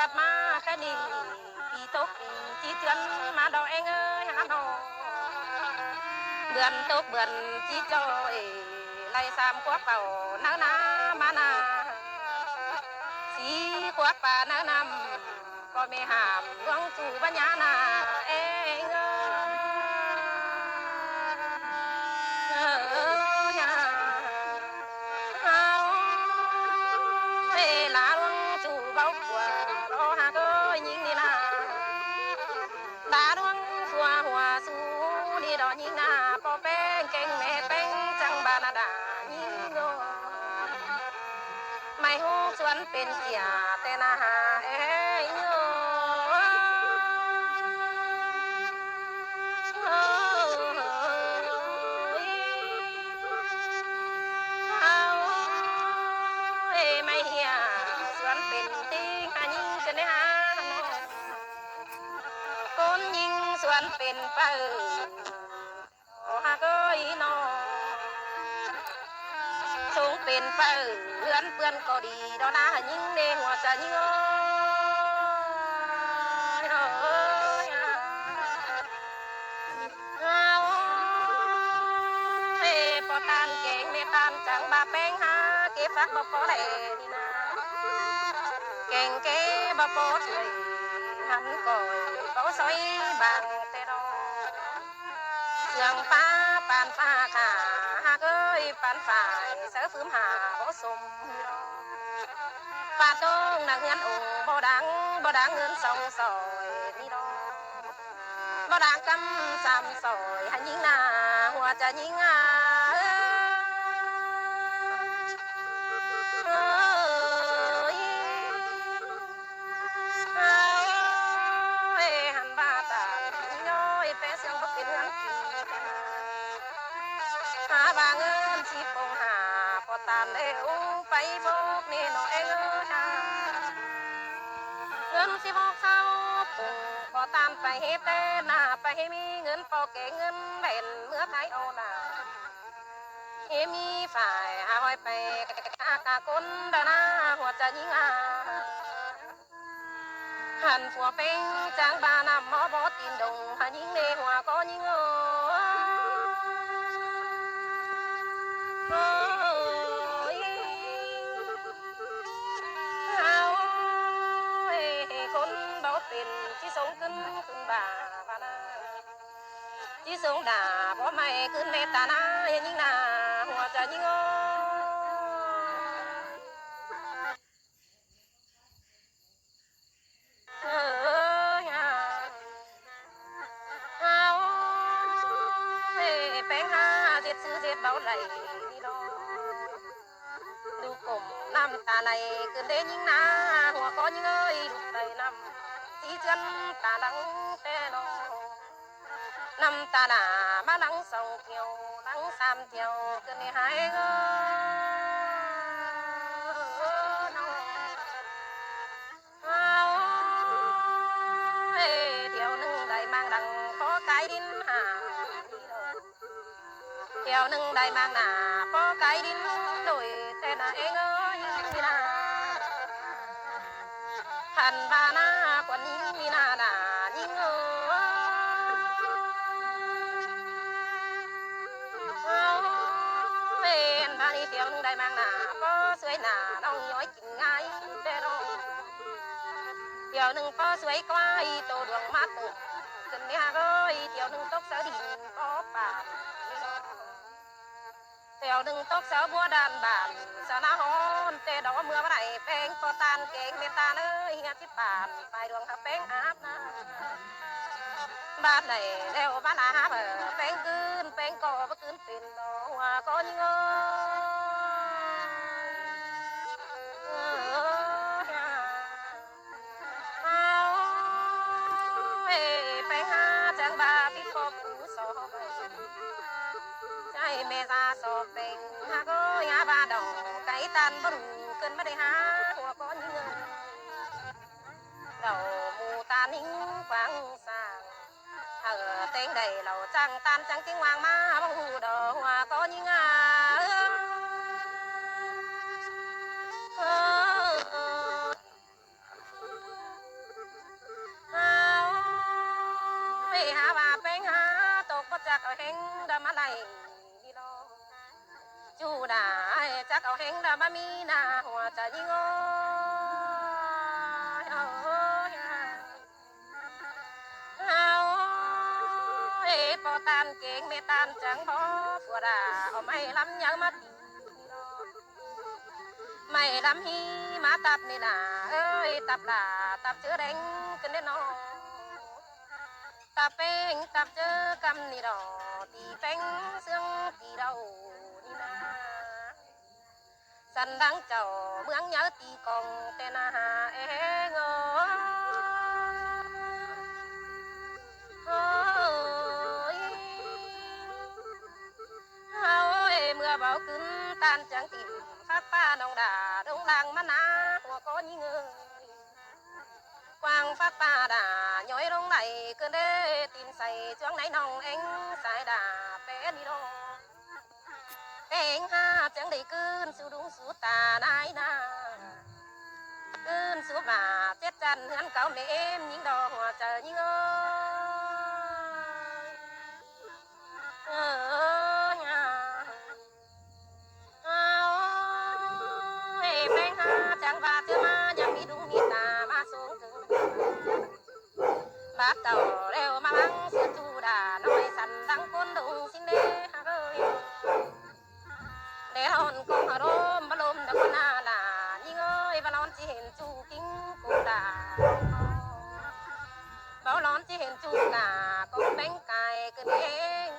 bạt ma cái đi vì tốt chỉ chuyên mà đòi anh ơi hà nội bườn tốt bườn chỉ cho lại sam quát vào nắng ná mà na chỉ quát bà nắng nằm có mẹ hàm gắng chủ bà nhã na anh ơi lá luôn chủ bao quả đó hà ơi nhìn đi na đá luôn xua hòa su đi đó nhìn na po beng keng mẹ beng chẳng bà na đà nhìn ngô mày hú xuânเป็นเกียแต่นาหาเอ้ยโง่ไม่เฮียสวนเป็นตีหายิงจะได้หาคนยิงสวนเป็นเปิดโอ้ฮะก็อีนอสูงเป็นเปิดเพื่อนเพื่อนก็ดีดอนะยิงเด้หัวจะยิงพอตานเก่งไม่ตานจังบาแป้งหาเก็บฟักบ่พอเลยนี่นะเก่งเก๋บ่พอสวยหันก่อยบ่สวยบางแต่ดอกเสื่องฟ้าปานฟ้าขาหากเอ้ยปานฝ่ายเสือฟื้มหาบ่สมปาต้องนักเงินโอ้บ่ดังเงินสองซอยนี่ดอกบ่ดังกำสามซอยหันยิงหน้าหัวจะยิงหันบาตาย้อยแปะเสียงบ่เป็นเงินกี่หาบาเงินสิปงหาพอตามเอวไปบอกนี่น้องเอ๋ยเงินสิบอกเศร้าปุ่งพอตามไปเฮ็ดแต่หน้าไปให้มีเงินพอเก่งเงินแบ่นเมื่อไทยเอาหน้าเฮมีฝ่ายหาหอยไปกะคนดานาหัวจะยิงหันผัวเป็นจางบานำหมอบอตีนดงหันยิงเนหัวก็ยิงคนเบาเป็นที่ส่งขึ้นบ่าบานาที่ส่งด่าเพราะไม่ขึ้นเมตตานายิงนาหัวจะยิงแป้งหาเจ็ดซื้อเจ็ดเบาไหลนี่ดอกดูกลมน้ำตาไหลขึ้นเด้ยิงนาหัวก็ยิงเอ้ยดูไหลน้ำที่เจือนตาดังแต่ดอกน้ำตาหนามาดังสองเที่ยวดังสามเที่ยวขึ้นในหายเงเที่ยวหนึ่งได้มางดังขอไก่ดินหาเที่ยวหนึ่งได้มางหนาพอไก่ดินโดยแต่น่ะเองเอ้ยนี่นาหันบาหน้ากว่านี้มีนาหนายิ่งเป็นบานี้เที่ยวหนึ่งได้มางหนาพอสวยหนาน้องย้อยกินง่ายแต่ดอกเที่ยวหนึ่งพอสวยกว่าโตดวงมัดขึ้นเนี่ยเอ้ยเที่ยวหนึ่งตกเสาดินพอป่าเที่ยวหนึ่งตกเสาบัวดานบานสนาฮอนแต่ดอกเมื่อวันไหนแป้งพอตานเก่งเมตาเอ้ยงานที่ป่านไปดวงหาแป้งอาบนะบ้านไหนแล้วบ้านอาบแป้งคืนแป้งก่อบ่คืนเป็นดอกว่าก็ยิงแป้งหาจังบาปิดคบผู้สอบใจเมษาสอบเป็นหาก็ยาบาดอกไก่ตันบรูเกินไม่ได้หาหัวก้อนเงินเราหมูตานิ่งฟังสางเต็งใดเราจังตันจังจิ้งวางมาบังหูดอกหัวก้อนเงิน hẹn đã mà lại đi lo chú đã chắc ở hẹn đã mà mi na hòa trả đi ngô bỏ tan kén mẹ tan chẳng bỏ phùa đà ở mày lắm nhớ mất mày lắm hi má tập này là ơi tập là tập chưa đánh cái nên nó tập beng tập chưa cầm này đó thì beng xương thì đầu đi na sẵn đang chờ mướn nhớ thì còn tên à ê ngơ ôi mưa bão cứng tan chẳng tìm phát pha đồng đà đông làng mắt ná của có những người quang phát pha đà nhói đông này cơn đê tin say choáng náy nòng anh sai đà bé đi đâu anh ha chẳng đầy cơn siêu đúng số tà nai na cơn số mà chết chăn hắn cáo mẹ em những đò hòa chờ những ơi em ha chẳng và chưa ma chẳng bị đúng mi tà ma xuống bắt đầu leo mà măng sữa chu đà nói sẵn đăng côn đụng xin đê ha ơi để hòn con ở đó mà lôm đã con là nhưng ơi và lon chỉ hiện chu kính cô đà bảo lon chỉ hiện chu cả con bánh cài cứ thế